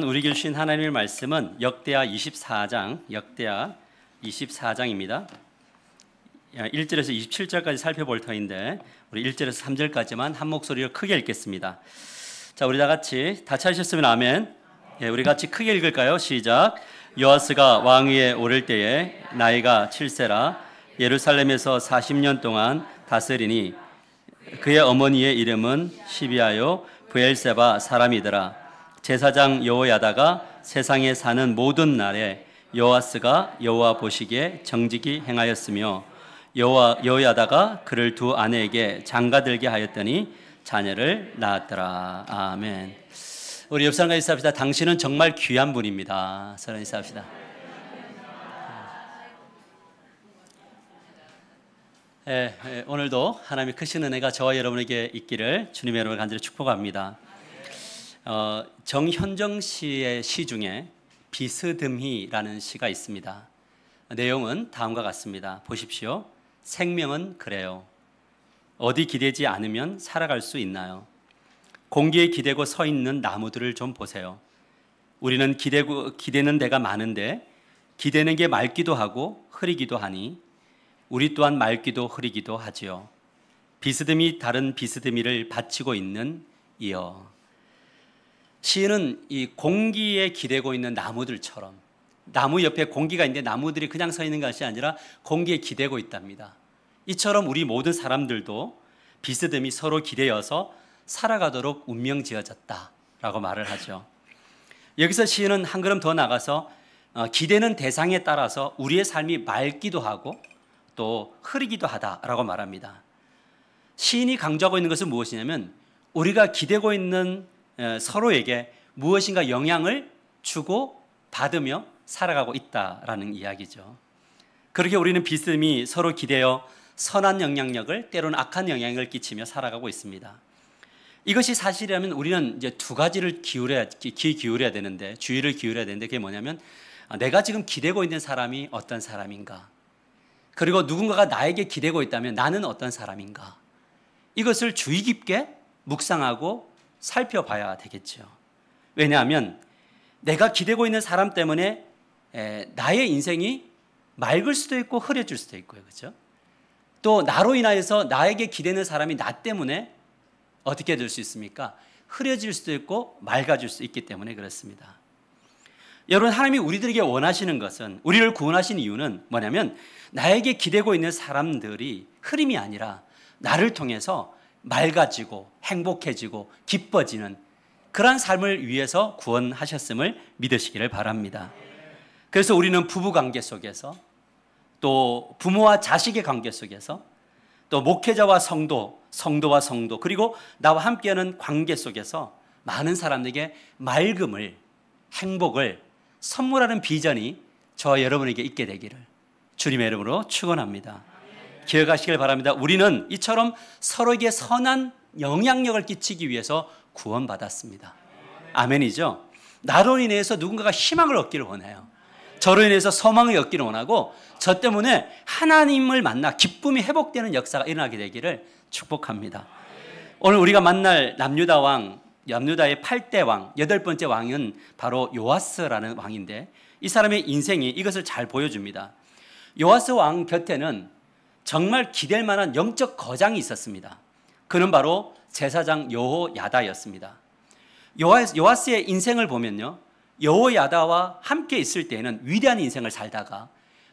우리 길 주신 하나님의 말씀은 역대하 24장입니다. 1절에서 27절까지 살펴볼 터인데 우리 1절에서 3절까지만 한 목소리로 크게 읽겠습니다. 자, 우리 다 같이 다 찾으셨으면 아멘. 우리 같이 크게 읽을까요? 시작. 요아스가 왕위에 오를 때에 나이가 7세라 예루살렘에서 40년 동안 다스리니 그의 어머니의 이름은 시비아요 브엘세바 사람이더라. 제사장 여호야다가 세상에 사는 모든 날에 요아스가 여호와 보시기에 정직히 행하였으며 여호야다가 그를 두 아내에게 장가들게 하였더니 자녀를 낳았더라. 아멘. 우리 옆 사람과 인사합시다. 당신은 정말 귀한 분입니다. 서로 인사합시다. 오늘도 하나님의 크신 은혜가 저와 여러분에게 있기를 주님의 이름으로 간절히 축복합니다. 정현정 씨의 시 중에 비스듬히라는 시가 있습니다. 내용은 다음과 같습니다. 보십시오. 생명은 그래요. 어디 기대지 않으면 살아갈 수 있나요? 공기에 기대고 서 있는 나무들을 좀 보세요. 우리는 기대는 데가 많은데 기대는 게 맑기도 하고 흐리기도 하니 우리 또한 맑기도 흐리기도 하지요. 비스듬히 다른 비스듬히를 바치고 있는 이여. 시인은 이 공기에 기대고 있는 나무들처럼, 나무 옆에 공기가 있는데 나무들이 그냥 서 있는 것이 아니라 공기에 기대고 있답니다. 이처럼 우리 모든 사람들도 비스듬히 서로 기대어서 살아가도록 운명 지어졌다라고 말을 하죠. 여기서 시인은 한 걸음 더 나가서 기대는 대상에 따라서 우리의 삶이 맑기도 하고 또 흐리기도 하다라고 말합니다. 시인이 강조하고 있는 것은 무엇이냐면 우리가 기대고 있는 서로에게 무엇인가 영향을 주고 받으며 살아가고 있다라는 이야기죠. 그렇게 우리는 비스듬히 서로 기대어 선한 영향력을 때로는 악한 영향을 끼치며 살아가고 있습니다. 이것이 사실이라면 우리는 이제 두 가지를 귀 기울여야 되는데, 주의를 기울여야 되는데 그게 뭐냐면 내가 지금 기대고 있는 사람이 어떤 사람인가, 그리고 누군가가 나에게 기대고 있다면 나는 어떤 사람인가, 이것을 주의 깊게 묵상하고 살펴봐야 되겠죠. 왜냐하면 내가 기대고 있는 사람 때문에 나의 인생이 맑을 수도 있고 흐려질 수도 있고요. 그렇죠? 또 나로 인하여서 나에게 기대는 사람이 나 때문에 어떻게 될 수 있습니까? 흐려질 수도 있고 맑아질 수 있기 때문에 그렇습니다. 여러분, 하나님이 우리들에게 원하시는 것은, 우리를 구원하신 이유는 뭐냐면 나에게 기대고 있는 사람들이 흐림이 아니라 나를 통해서 맑아지고 행복해지고 기뻐지는 그러한 삶을 위해서 구원하셨음을 믿으시기를 바랍니다. 그래서 우리는 부부관계 속에서, 또 부모와 자식의 관계 속에서, 또 목회자와 성도와 성도, 그리고 나와 함께하는 관계 속에서 많은 사람들에게 맑음을, 행복을 선물하는 비전이 저와 여러분에게 있게 되기를 주님의 이름으로 축원합니다. 기억하시길 바랍니다. 우리는 이처럼 서로에게 선한 영향력을 끼치기 위해서 구원받았습니다. 아멘이죠? 나로 인해서 누군가가 희망을 얻기를 원해요. 저로 인해서 소망을 얻기를 원하고 저 때문에 하나님을 만나 기쁨이 회복되는 역사가 일어나게 되기를 축복합니다. 오늘 우리가 만날 남유다 왕, 남유다의 8대 왕, 8번째 왕은 바로 요아스라는 왕인데 이 사람의 인생이 이것을 잘 보여줍니다. 요아스 왕 곁에는 정말 기댈 만한 영적 거장이 있었습니다. 그는 바로 제사장 여호야다였습니다. 요아스의 인생을 보면요, 여호야다와 함께 있을 때에는 위대한 인생을 살다가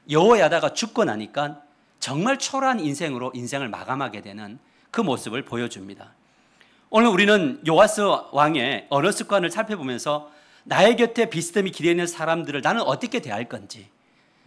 여호야다가 죽고 나니까 정말 초라한 인생으로 인생을 마감하게 되는 그 모습을 보여줍니다. 오늘 우리는 요아스 왕의 언어 습관을 살펴보면서 나의 곁에 비스듬히 기대어 있는 사람들을 나는 어떻게 대할 건지,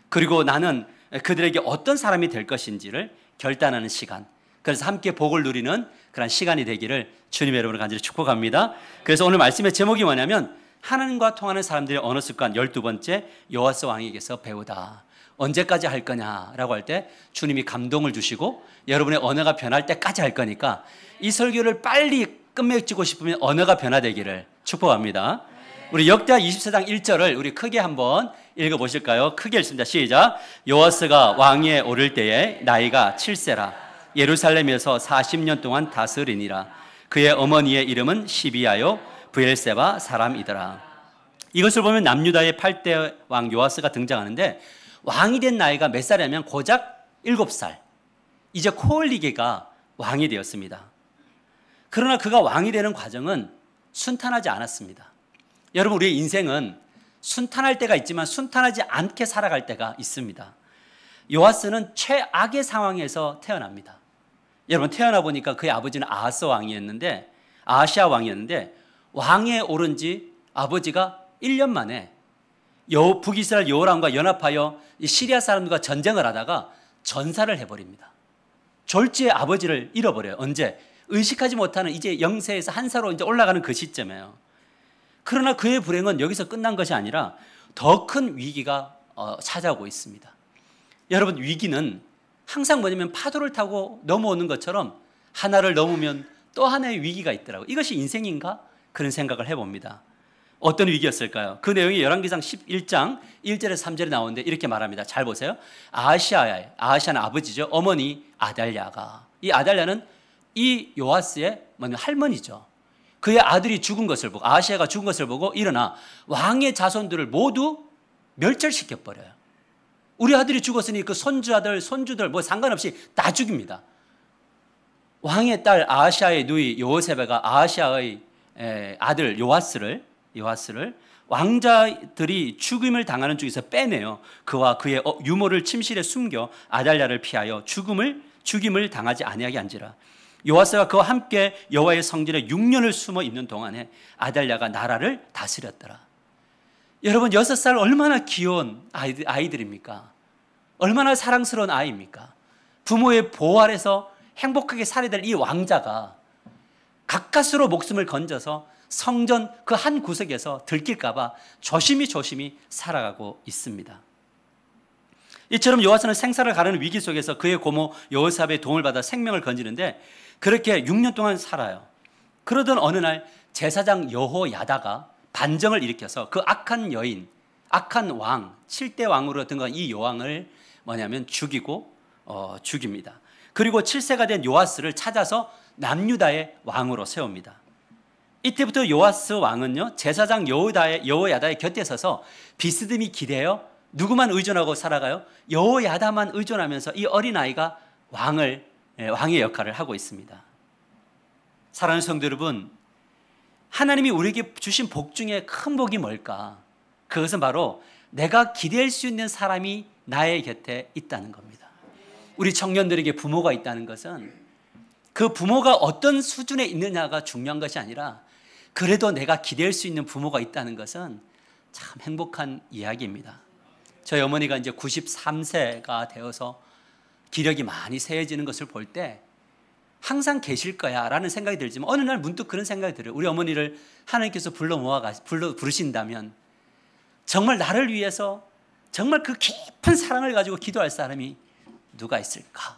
그리고 나는 그들에게 어떤 사람이 될 것인지를 결단하는 시간, 그래서 함께 복을 누리는 그런 시간이 되기를 주님의 이름으로 간절히 축복합니다. 그래서 오늘 말씀의 제목이 뭐냐면 하나님과 통하는 사람들의 언어 습관 12번째, 요아스 왕에게서 배우다. 언제까지 할 거냐라고 할 때 주님이 감동을 주시고 여러분의 언어가 변할 때까지 할 거니까 이 설교를 빨리 끝맺고 싶으면 언어가 변화되기를 축복합니다. 우리 역대하 24장 1절을 우리 크게 한번 읽어보실까요? 크게 읽습니다. 시작. 요아스가 왕위에 오를 때에 나이가 7세라 예루살렘에서 40년 동안 다스리니라. 그의 어머니의 이름은 시비아요 브엘세바 사람이더라. 이것을 보면 남유다의 8대 왕 요아스가 등장하는데 왕이 된 나이가 몇 살이냐면 고작 7살. 이제 코올리게가 왕이 되었습니다. 그러나 그가 왕이 되는 과정은 순탄하지 않았습니다. 여러분, 우리의 인생은 순탄할 때가 있지만 순탄하지 않게 살아갈 때가 있습니다. 요아스는 최악의 상황에서 태어납니다. 여러분, 태어나 보니까 그의 아버지는 아하스 왕이었는데, 아하시아 왕이었는데 왕에 오른 지 아버지가 1년 만에 북이스라엘 여호람과 연합하여 시리아 사람들과 전쟁을 하다가 전사를 해버립니다. 졸지에 아버지를 잃어버려요. 언제? 의식하지 못하는 이제 0세에서 1살로 이제 올라가는 그 시점이에요. 그러나 그의 불행은 여기서 끝난 것이 아니라 더 큰 위기가 찾아오고 있습니다. 여러분, 위기는 항상 뭐냐면 파도를 타고 넘어오는 것처럼 하나를 넘으면 또 하나의 위기가 있더라고요. 이것이 인생인가? 그런 생각을 해봅니다. 어떤 위기였을까요? 그 내용이 열왕기상 11장 1절에서 3절에 나오는데 이렇게 말합니다. 잘 보세요. 아하시아는 아버지죠. 어머니 아달랴가, 이 아달랴는 이 요아스의 할머니죠. 그의 아들이 죽은 것을 보고, 아하시아가 죽은 것을 보고 일어나 왕의 자손들을 모두 멸절시켜버려요. 우리 아들이 죽었으니 그 손주아들, 손주들 뭐 상관없이 다 죽입니다. 왕의 딸 아하시아의 누이 여호세베가 아하시아의 아들 요아스를 왕자들이 죽임을 당하는 중에서 빼내요. 그와 그의 유모를 침실에 숨겨 아달랴를 피하여 죽임을 당하지 아니하게 한지라. 요아스가 그와 함께 여호와의 성전에 6년을 숨어 있는 동안에 아달랴가 나라를 다스렸더라. 여러분, 6살 얼마나 귀여운 아이들입니까? 얼마나 사랑스러운 아이입니까? 부모의 보호 아래서 행복하게 살아야 될 이 왕자가 가까스로 목숨을 건져서 성전 그 한 구석에서 들킬까 봐 조심히 살아가고 있습니다. 이처럼 요아스는 생사를 가르는 위기 속에서 그의 고모 여호사밧의 도움을 받아 생명을 건지는데 그렇게 6년 동안 살아요. 그러던 어느 날 제사장 여호야다가 반정을 일으켜서 그 악한 여인, 악한 왕, 7대 왕으로 등극한 이 여왕을 죽입니다. 그리고 7세가 된 요아스를 찾아서 남유다의 왕으로 세웁니다. 이때부터 요아스 왕은요, 제사장 여호야다의 곁에 서서 비스듬히 기대어 누구만 의존하고 살아가요? 여호야다만 의존하면서 이 어린아이가 왕의 역할을 하고 있습니다. 사랑하는 성도 여러분, 하나님이 우리에게 주신 복 중에 큰 복이 뭘까? 그것은 바로 내가 기댈 수 있는 사람이 나의 곁에 있다는 겁니다. 우리 청년들에게 부모가 있다는 것은 그 부모가 어떤 수준에 있느냐가 중요한 것이 아니라 그래도 내가 기댈 수 있는 부모가 있다는 것은 참 행복한 이야기입니다. 저희 어머니가 이제 93세가 되어서 기력이 많이 세해지는 것을 볼 때 항상 계실 거야 라는 생각이 들지만 어느 날 문득 그런 생각이 들어요. 우리 어머니를 하나님께서 부르신다면 정말 나를 위해서 정말 그 깊은 사랑을 가지고 기도할 사람이 누가 있을까?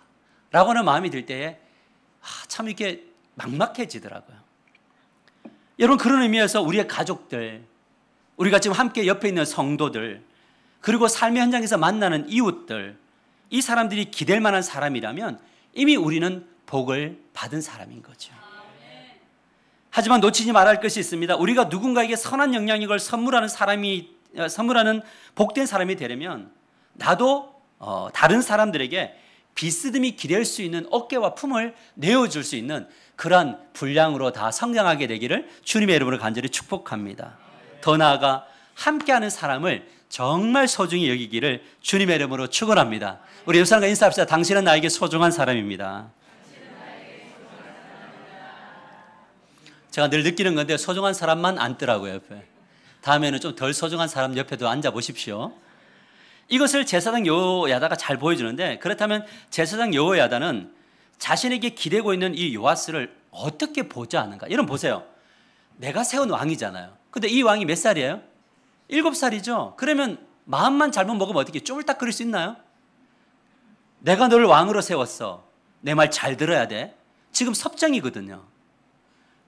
라고 하는 마음이 들 때에 참 이렇게 막막해지더라고요. 여러분, 그런 의미에서 우리의 가족들, 우리가 지금 함께 옆에 있는 성도들, 그리고 삶의 현장에서 만나는 이웃들, 이 사람들이 기댈 만한 사람이라면 이미 우리는 복을 받은 사람인 거죠. 하지만 놓치지 말아야 할 것이 있습니다. 우리가 누군가에게 선한 영향력을 선물하는 복된 사람이 되려면 나도 다른 사람들에게 비스듬히 기댈 수 있는 어깨와 품을 내어줄 수 있는 그러한 분량으로 다 성장하게 되기를 주님의 이름으로 간절히 축복합니다. 더 나아가 함께하는 사람을 정말 소중히 여기기를 주님의 이름으로 축원합니다. 우리 옆 사람과 인사합시다. 당신은 나에게 소중한 사람입니다. 제가 늘 느끼는 건데 소중한 사람만 앉더라고요, 옆에. 다음에는 좀 덜 소중한 사람 옆에도 앉아 보십시오. 이것을 제사장 여호야다가 잘 보여주는데, 그렇다면 제사장 여호야다는 자신에게 기대고 있는 이 요아스를 어떻게 보좌하는가? 여러분 보세요. 내가 세운 왕이잖아요. 근데 이 왕이 몇 살이에요? 7살이죠. 그러면 마음만 잘못 먹으면 어떻게 쪼물딱거릴 수 있나요? 내가 너를 왕으로 세웠어. 내 말 잘 들어야 돼. 지금 섭정이거든요.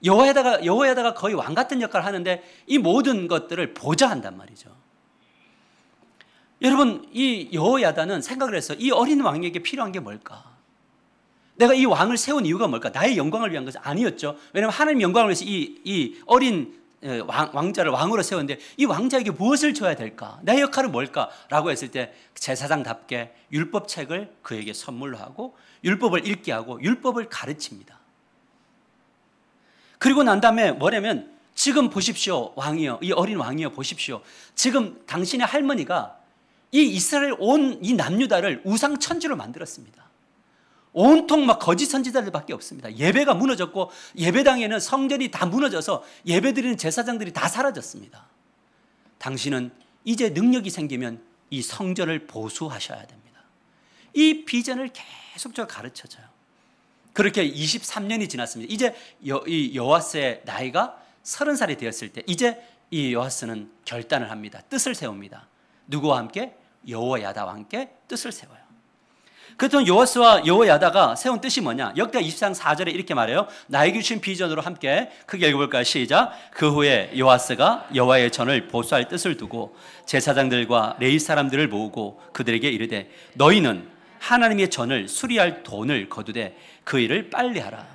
여호야다가 거의 왕 같은 역할을 하는데 이 모든 것들을 보좌한단 말이죠. 여러분, 이 여호야다는 생각을 해서 이 어린 왕에게 필요한 게 뭘까? 내가 이 왕을 세운 이유가 뭘까? 나의 영광을 위한 것이 아니었죠. 왜냐하면 하나님 영광을 위해서 이 어린 왕자를 왕으로 세웠는데 이 왕자에게 무엇을 줘야 될까? 내 역할은 뭘까? 라고 했을 때 제사장답게 율법책을 그에게 선물로 하고 율법을 읽게 하고 율법을 가르칩니다. 그리고 난 다음에 뭐냐면 지금 보십시오, 왕이여, 이 어린 왕이여 보십시오. 지금 당신의 할머니가 이 이스라엘 온 이 남유다를 우상 천지로 만들었습니다. 온통 막 거짓 선지자들밖에 없습니다. 예배가 무너졌고 예배당에는 성전이 다 무너져서 예배드리는 제사장들이 다 사라졌습니다. 당신은 이제 능력이 생기면 이 성전을 보수하셔야 됩니다. 이 비전을 계속적으로 가르쳐줘요. 그렇게 23년이 지났습니다. 이제 이 여호와스의 나이가 30살이 되었을 때 이제 이 여호와스는 결단을 합니다. 뜻을 세웁니다. 누구와 함께? 여호야다와 함께 뜻을 세워요. 그랬더니 여호와스와 여호야다가 세운 뜻이 뭐냐? 역대하 24장 4절에 이렇게 말해요. 나에게 주신 비전으로 함께 크게 읽어볼까요? 시작. 그 후에 여호와스가 여호와의 전을 보수할 뜻을 두고 제사장들과 레위 사람들을 모으고 그들에게 이르되 너희는 하나님의 전을 수리할 돈을 거두되 그 일을 빨리 하라.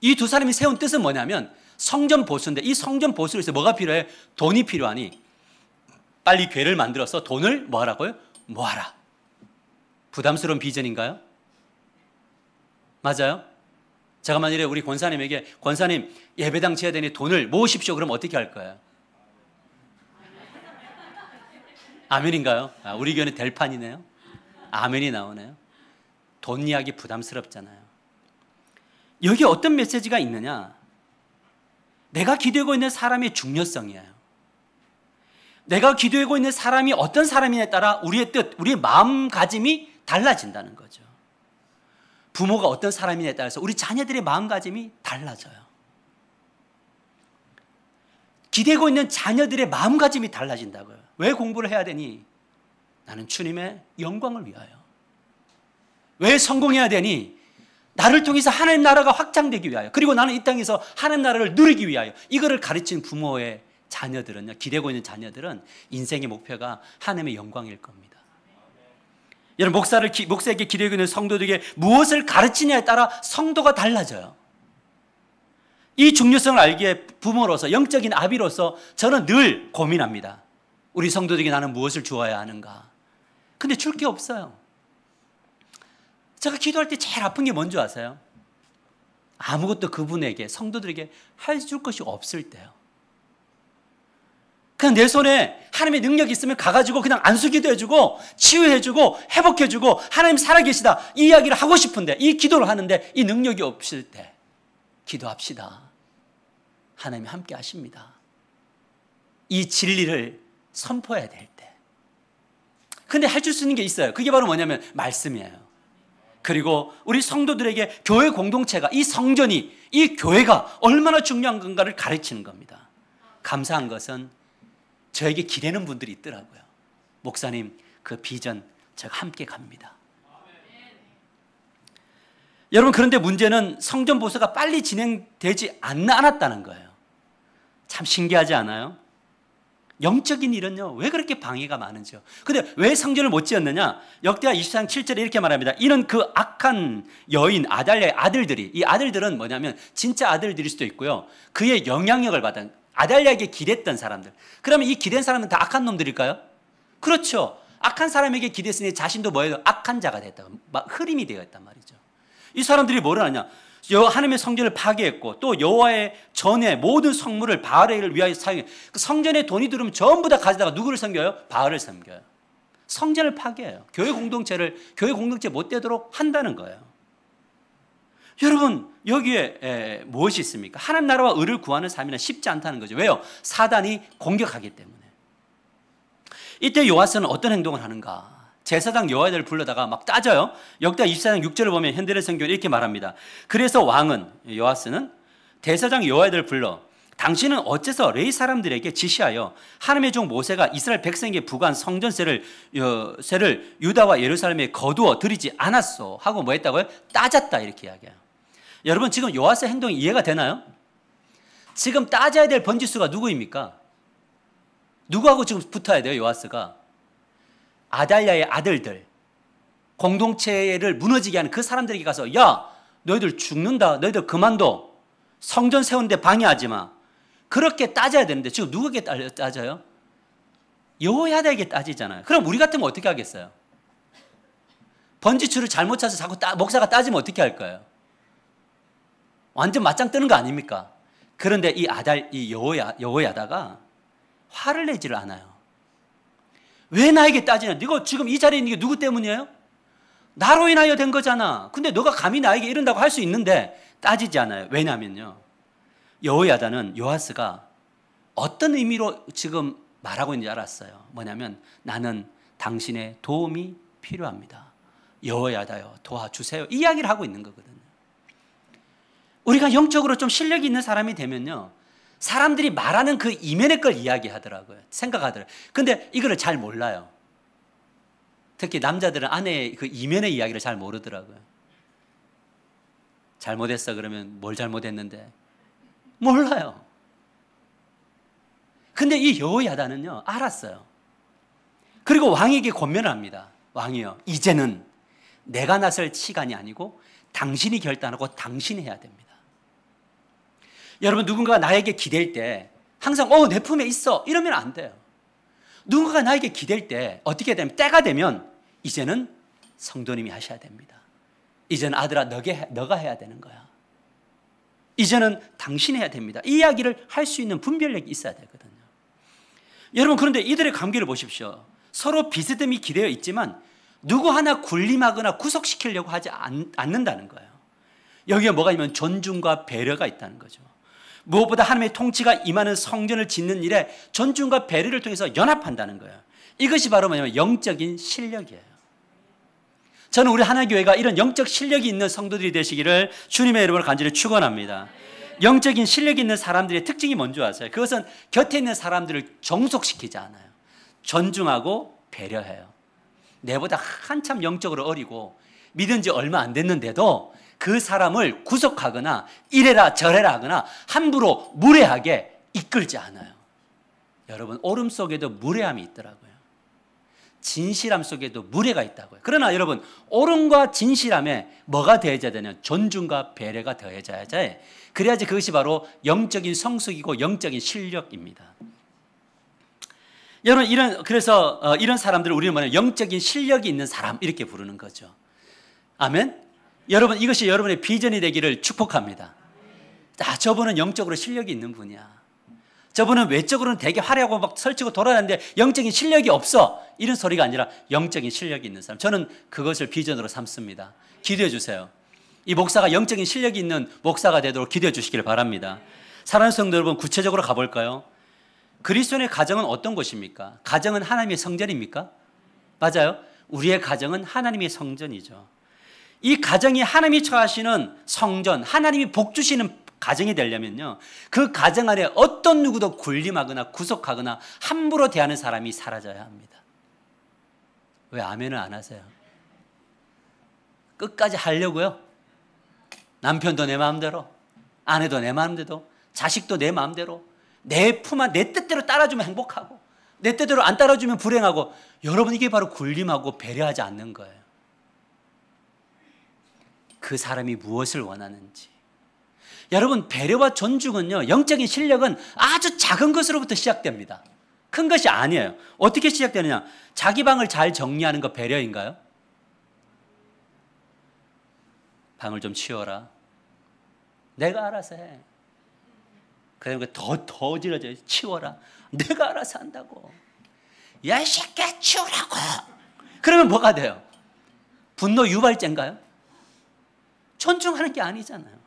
이 두 사람이 세운 뜻은 뭐냐면 성전 보수인데 이 성전 보수를 위해서 뭐가 필요해? 돈이 필요하니 빨리 궤를 만들어서 돈을 뭐 하라고요? 모아라. 부담스러운 비전인가요? 맞아요? 제가 만일에 우리 권사님에게 권사님 예배당 지어야 되니 돈을 모으십시오. 그럼 어떻게 할 거예요? 아멘인가요? 우리 교회는 될 판이네요. 아멘이 나오네요. 돈 이야기 부담스럽잖아요. 여기 어떤 메시지가 있느냐? 내가 기도하고 있는 사람의 중요성이에요. 내가 기도하고 있는 사람이 어떤 사람이냐에 따라 우리의 뜻, 우리의 마음가짐이 달라진다는 거죠. 부모가 어떤 사람이냐에 따라서 우리 자녀들의 마음가짐이 달라져요. 기대고 있는 자녀들의 마음가짐이 달라진다고요. 왜 공부를 해야 되니? 나는 주님의 영광을 위하여. 왜 성공해야 되니? 나를 통해서 하나님 나라가 확장되기 위하여. 그리고 나는 이 땅에서 하나님 나라를 누리기 위하여. 이거를 가르친 부모의 자녀들은요, 기대고 있는 자녀들은 인생의 목표가 하나님의 영광일 겁니다. 여러분, 목사에게 기대고 있는 성도들에게 무엇을 가르치냐에 따라 성도가 달라져요. 이 중요성을 알기에 부모로서, 영적인 아비로서 저는 늘 고민합니다. 우리 성도들에게 나는 무엇을 주어야 하는가? 근데 줄 게 없어요. 제가 기도할 때 제일 아픈 게 뭔지 아세요? 아무것도 그분에게, 성도들에게 해줄 것이 없을 때요. 그냥 내 손에 하나님의 능력이 있으면 가가지고 그냥 안수기도 해주고 치유해주고 회복해주고 하나님 살아계시다 이 이야기를 하고 싶은데, 이 기도를 하는데 이 능력이 없을 때 기도합시다. 하나님이 함께 하십니다. 이 진리를 선포해야 될 때. 근데 해줄 수 있는 게 있어요. 그게 바로 뭐냐면 말씀이에요. 그리고 우리 성도들에게 교회 공동체가, 이 성전이, 이 교회가 얼마나 중요한 건가를 가르치는 겁니다. 감사한 것은 저에게 기대는 분들이 있더라고요. 목사님, 그 비전 제가 함께 갑니다. 여러분, 그런데 문제는 성전 보수가 빨리 진행되지 않았다는 거예요. 참 신기하지 않아요? 영적인 일은요, 왜 그렇게 방해가 많은지요. 근데 왜 성전을 못 지었느냐? 역대하 24장 7절에 이렇게 말합니다. 이는 그 악한 여인 아달랴의 아들들이, 이 아들들은 뭐냐면 진짜 아들들일 수도 있고요, 그의 영향력을 받은 아달랴에게 기댔던 사람들. 그러면 이 기댄 사람은 다 악한 놈들일까요? 그렇죠. 악한 사람에게 기댔으니 자신도 뭐예요? 악한 자가 됐다. 흐림이 되었단 말이죠. 이 사람들이 뭐를 하냐? 하나님의 성전을 파괴했고 또 여호와의 전에 모든 성물을 바알을 위하여 사용해. 그 성전에 돈이 들으면 전부 다 가져다가 누구를 섬겨요? 바알을 섬겨요. 성전을 파괴해요. 교회 공동체 못 되도록 한다는 거예요. 여러분, 여기에 무엇이 있습니까? 하나님 나라와 의를 구하는 삶이란 쉽지 않다는 거죠. 왜요? 사단이 공격하기 때문에. 이때 요아스는 어떤 행동을 하는가? 제사장 여호야다를 불러다가 막 따져요. 역대하 24장 6절을 보면 현대의 성경에 이렇게 말합니다. 그래서 왕은, 요아스는 대사장 여호야다를 불러 당신은 어째서 레위 사람들에게 지시하여 하나님의 종 모세가 이스라엘 백성에게 부과한 성전세를 유다와 예루살렘에 거두어 드리지 않았소 하고 뭐 했다고요? 따졌다, 이렇게 이야기해요. 여러분, 지금 요아스 행동이 이해가 되나요? 지금 따져야 될 번지수가 누구입니까? 누구하고 지금 붙어야 돼요, 요아스가? 아달랴의 아들들, 공동체를 무너지게 하는 그 사람들에게 가서, 야, 너희들 죽는다, 너희들 그만둬, 성전 세우는데 방해하지 마, 그렇게 따져야 되는데 지금 누구에게 따져요? 여호야다에게 따지잖아요. 그럼 우리 같으면 어떻게 하겠어요? 번지추를 잘못 찾아서 자꾸 목사가 따지면 어떻게 할 거예요? 완전 맞짱 뜨는 거 아닙니까? 그런데 이 여호야다가 화를 내지를 않아요. 왜 나에게 따지냐? 네가 지금 이 자리에 있는 게 누구 때문이에요? 나로 인하여 된 거잖아. 근데 너가 감히 나에게 이런다고 할 수 있는데 따지지 않아요. 왜냐면요, 여호야다는 요아스가 어떤 의미로 지금 말하고 있는지 알았어요. 뭐냐면 나는 당신의 도움이 필요합니다. 여호야다요, 도와주세요. 이 이야기를 하고 있는 거거든요. 우리가 영적으로 좀 실력이 있는 사람이 되면요, 사람들이 말하는 그 이면의 걸 이야기하더라고요. 생각하더라고요. 근데 이거를 잘 몰라요. 특히 남자들은 아내의 그 이면의 이야기를 잘 모르더라고요. 잘못했어 그러면 뭘 잘못했는데 몰라요. 근데 이 여호야다는요 알았어요. 그리고 왕에게 권면을 합니다. 왕이요, 이제는 내가 나설 시간이 아니고 당신이 결단하고 당신이 해야 됩니다. 여러분, 누군가가 나에게 기댈 때 항상 내 품에 있어 이러면 안 돼요. 누군가가 나에게 기댈 때 어떻게 되면, 때가 되면 이제는 성도님이 하셔야 됩니다. 이제는 아들아 너가 해야 되는 거야. 이제는 당신이 해야 됩니다. 이 이야기를 할 수 있는 분별력이 있어야 되거든요. 여러분, 그런데 이들의 관계를 보십시오. 서로 비스듬히 기대어 있지만 누구 하나 군림하거나 구속시키려고 하지 않는다는 거예요. 여기에 뭐가 있냐면 존중과 배려가 있다는 거죠. 무엇보다 하나님의 통치가 임하는 성전을 짓는 일에 존중과 배려를 통해서 연합한다는 거예요. 이것이 바로 뭐냐면 영적인 실력이에요. 저는 우리 하나교회가 이런 영적 실력이 있는 성도들이 되시기를 주님의 이름으로 간절히 축원합니다. 영적인 실력이 있는 사람들의 특징이 뭔지 아세요? 그것은 곁에 있는 사람들을 정속시키지 않아요. 존중하고 배려해요. 내보다 한참 영적으로 어리고 믿은 지 얼마 안 됐는데도 그 사람을 구속하거나 이래라 저래라 하거나 함부로 무례하게 이끌지 않아요. 여러분, 옳음 속에도 무례함이 있더라고요. 진실함 속에도 무례가 있다고요. 그러나 여러분, 옳음과 진실함에 뭐가 더해져야 되냐면 존중과 배려가 더해져야지, 그래야지 그것이 바로 영적인 성숙이고 영적인 실력입니다. 여러분, 그래서 이런 사람들을 우리는 뭐냐면 영적인 실력이 있는 사람 이렇게 부르는 거죠. 아멘. 여러분, 이것이 여러분의 비전이 되기를 축복합니다. 저분은 영적으로 실력이 있는 분이야. 저분은 외적으로는 되게 화려하고 막 설치고 돌아다니는데 영적인 실력이 없어, 이런 소리가 아니라 영적인 실력이 있는 사람. 저는 그것을 비전으로 삼습니다. 기도해 주세요. 이 목사가 영적인 실력이 있는 목사가 되도록 기도해 주시기를 바랍니다. 사랑하는 성도 여러분, 구체적으로 가볼까요? 그리스도인의 가정은 어떤 곳입니까? 가정은 하나님의 성전입니까? 맞아요. 우리의 가정은 하나님의 성전이죠. 이 가정이 하나님이 처하시는 성전, 하나님이 복 주시는 가정이 되려면요, 그 가정 안에 어떤 누구도 군림하거나 구속하거나 함부로 대하는 사람이 사라져야 합니다. 왜 아멘을 안 하세요? 끝까지 하려고요? 남편도 내 마음대로, 아내도 내 마음대로, 자식도 내 마음대로, 내 뜻대로 따라주면 행복하고 내 뜻대로 안 따라주면 불행하고. 여러분, 이게 바로 군림하고 배려하지 않는 거예요. 그 사람이 무엇을 원하는지. 여러분, 배려와 존중은요, 영적인 실력은 아주 작은 것으로부터 시작됩니다. 큰 것이 아니에요. 어떻게 시작되느냐? 자기 방을 잘 정리하는 거 배려인가요? 방을 좀 치워라. 내가 알아서 해. 그러니까 더 어지러져요. 치워라. 내가 알아서 한다고. 야, 이 새끼야, 치우라고. 그러면 뭐가 돼요? 분노 유발제인가요? 존중하는 게 아니잖아요.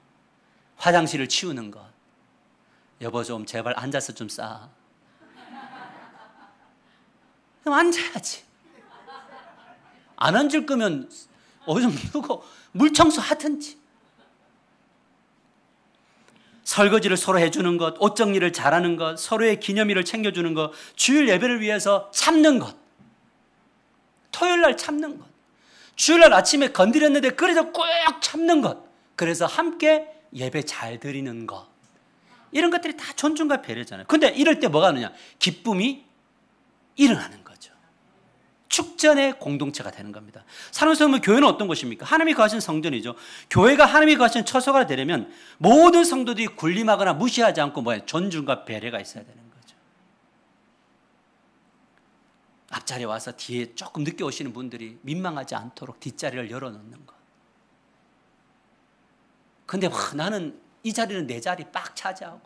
화장실을 치우는 것. 여보, 좀 제발 앉아서 좀 싸. 그럼 앉아야지. 안 앉을 거면 좀 누구 물청소 하든지. 설거지를 서로 해주는 것, 옷 정리를 잘하는 것, 서로의 기념일을 챙겨주는 것, 주일 예배를 위해서 참는 것, 토요일 날 참는 것, 주일 날 아침에 건드렸는데 그래도 꼭 참는 것, 그래서 함께 예배 잘 드리는 것, 이런 것들이 다 존중과 배려잖아요. 근데 이럴 때 뭐가 하느냐? 기쁨이 일어나는 거죠. 축전의 공동체가 되는 겁니다. 사랑하는 성도님, 교회는 어떤 곳입니까? 하나님이 거하신 성전이죠. 교회가 하나님이 거하신 처소가 되려면 모든 성도들이 군림하거나 무시하지 않고 존중과 배려가 있어야 되는 거죠. 앞자리에 와서 뒤에 조금 늦게 오시는 분들이 민망하지 않도록 뒷자리를 열어놓는 것. 근데 나는 이 자리는 내 자리 빡 차지하고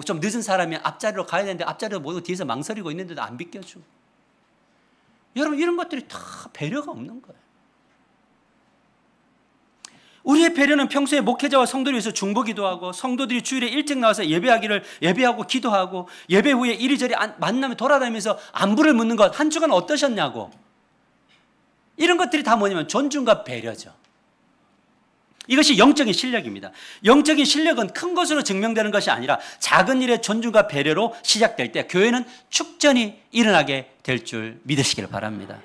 좀 늦은 사람이 앞자리로 가야 되는데 앞자리로 모두 뒤에서 망설이고 있는데도 안 비켜주고. 여러분, 이런 것들이 다 배려가 없는 거예요. 우리의 배려는 평소에 목회자와 성도를 위해서 중보기도 하고, 성도들이 주일에 일찍 나와서 예배하고 기도하고, 예배 후에 이리저리 만나면 돌아다니면서 안부를 묻는 것, 한 주간 어떠셨냐고. 이런 것들이 다 뭐냐면 존중과 배려죠. 이것이 영적인 실력입니다. 영적인 실력은 큰 것으로 증명되는 것이 아니라 작은 일의 존중과 배려로 시작될 때 교회는 축전이 일어나게 될 줄 믿으시길 바랍니다.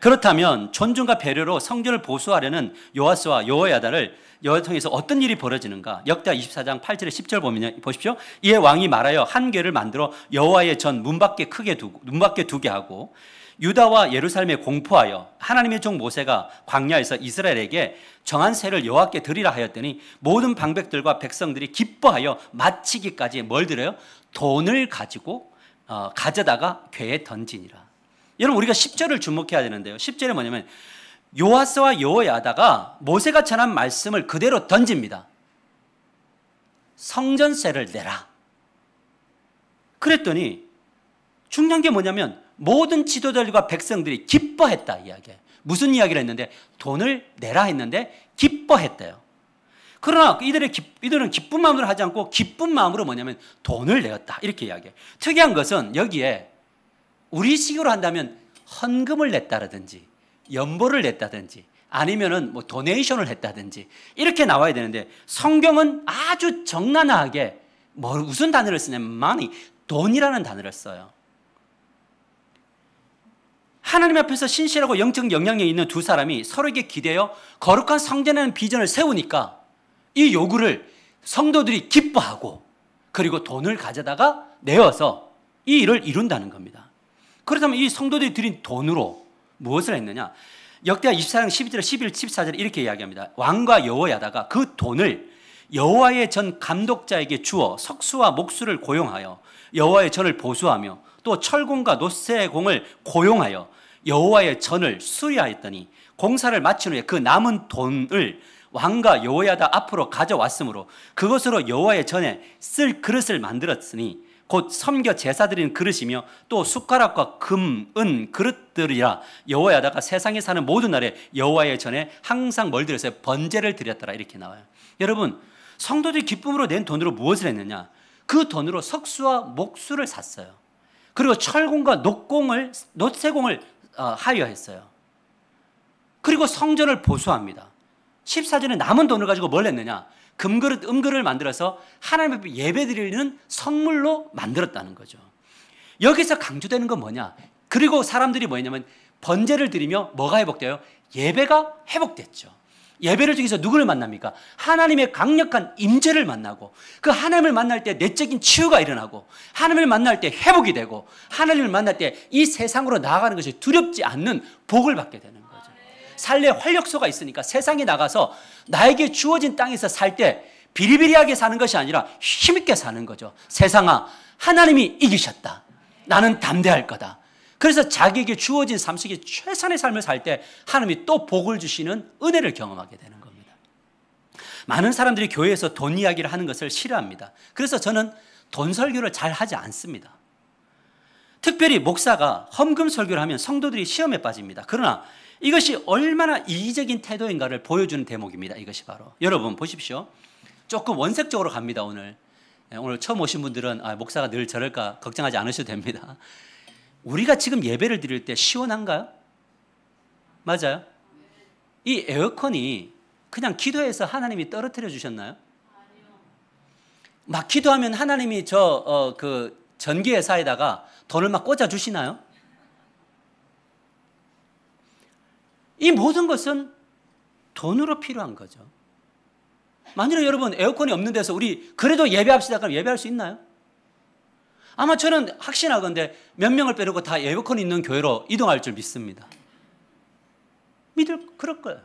그렇다면 존중과 배려로 성전을 보수하려는 요아스와 여호야다를 통해서 어떤 일이 벌어지는가? 역대하 24장 8절에 10절 보면 보십시오. 이에 왕이 말하여 한 궤를 만들어 여호와의 전 문 밖에 두게 하고, 유다와 예루살렘에 공포하여 하나님의 종 모세가 광야에서 이스라엘에게 정한 세를 여호와께 드리라 하였더니 모든 방백들과 백성들이 기뻐하여 마치기까지 뭘 드려요? 돈을 가지고 가져다가 궤에 던지니라. 여러분, 우리가 10절을 주목해야 되는데요. 10절에 뭐냐면 요아스와 여호야다가 모세가 전한 말씀을 그대로 던집니다. 성전세를 내라. 그랬더니 중요한 게 뭐냐면 모든 지도자들과 백성들이 기뻐했다 이야기예요. 무슨 이야기를 했는데 돈을 내라 했는데 기뻐했대요. 그러나 이들은 기쁜 마음으로 하지 않고 기쁜 마음으로 뭐냐면 돈을 내었다 이렇게 이야기해요. 특이한 것은 여기에 우리식으로 한다면 헌금을 냈다든지 연보를 냈다든지 아니면은 도네이션을 했다든지 이렇게 나와야 되는데, 성경은 아주 정난하게 무슨 단어를 쓰냐면 money, 돈이라는 단어를 써요. 하나님 앞에서 신실하고 영적 영향력이 있는 두 사람이 서로에게 기대어 거룩한 성전이라는 비전을 세우니까 이 요구를 성도들이 기뻐하고 그리고 돈을 가져다가 내어서 이 일을 이룬다는 겁니다. 그렇다면 이 성도들이 드린 돈으로 무엇을 했느냐? 역대하 24장 12절, 11, 14절 이렇게 이야기합니다. 왕과 여호야다가 그 돈을 여호와의 전 감독자에게 주어 석수와 목수를 고용하여 여호와의 전을 보수하며 또 철공과 노쇠공을 고용하여 여호와의 전을 수리하였더니 공사를 마친 후에 그 남은 돈을 왕과 여호야다 앞으로 가져왔으므로 그것으로 여호와의 전에 쓸 그릇을 만들었으니 곧 섬겨 제사 드리는 그릇이며 또 숟가락과 금, 은 그릇들이라 여호야다가 세상에 사는 모든 날에 여호와의 전에 항상 뭘 드렸어요? 번제를 드렸더라 이렇게 나와요. 여러분, 성도들이 기쁨으로 낸 돈으로 무엇을 했느냐? 그 돈으로 석수와 목수를 샀어요. 그리고 철공과 노쇠공을 하여했어요. 그리고 성전을 보수합니다. 14절에 남은 돈을 가지고 뭘 했느냐? 금그릇, 은그릇을 만들어서 하나님 앞에 예배드리는 선물로 만들었다는 거죠. 여기서 강조되는 건 뭐냐? 그리고 사람들이 뭐냐면 번제를 드리며 뭐가 회복돼요? 예배가 회복됐죠. 예배를 통해서 누구를 만납니까? 하나님의 강력한 임재를 만나고, 그 하나님을 만날 때 내적인 치유가 일어나고, 하나님을 만날 때 회복이 되고, 하나님을 만날 때 이 세상으로 나아가는 것이 두렵지 않는 복을 받게 되는 거죠. 삶의 활력소가 있으니까 세상에 나가서 나에게 주어진 땅에서 살 때 비리비리하게 사는 것이 아니라 힘있게 사는 거죠. 세상아, 하나님이 이기셨다. 나는 담대할 거다. 그래서 자기에게 주어진 삶 속에 최선의 삶을 살 때 하나님이 또 복을 주시는 은혜를 경험하게 되는 겁니다. 많은 사람들이 교회에서 돈 이야기를 하는 것을 싫어합니다. 그래서 저는 돈 설교를 잘 하지 않습니다. 특별히 목사가 헌금 설교를 하면 성도들이 시험에 빠집니다. 그러나 이것이 얼마나 이기적인 태도인가를 보여주는 대목입니다. 이것이 바로 여러분 보십시오. 조금 원색적으로 갑니다. 오늘 처음 오신 분들은 목사가 늘 저럴까 걱정하지 않으셔도 됩니다. 우리가 지금 예배를 드릴 때 시원한가요? 맞아요? 이 에어컨이 그냥 기도해서 하나님이 떨어뜨려 주셨나요? 막 기도하면 하나님이 그 전기회사에다가 돈을 막 꽂아 주시나요? 이 모든 것은 돈으로 필요한 거죠. 만일에 여러분 에어컨이 없는 데서 우리 그래도 예배합시다. 그럼 예배할 수 있나요? 아마 저는 확신하건대 몇 명을 빼놓고 다 에어컨 있는 교회로 이동할 줄 믿습니다. 그럴 거예요.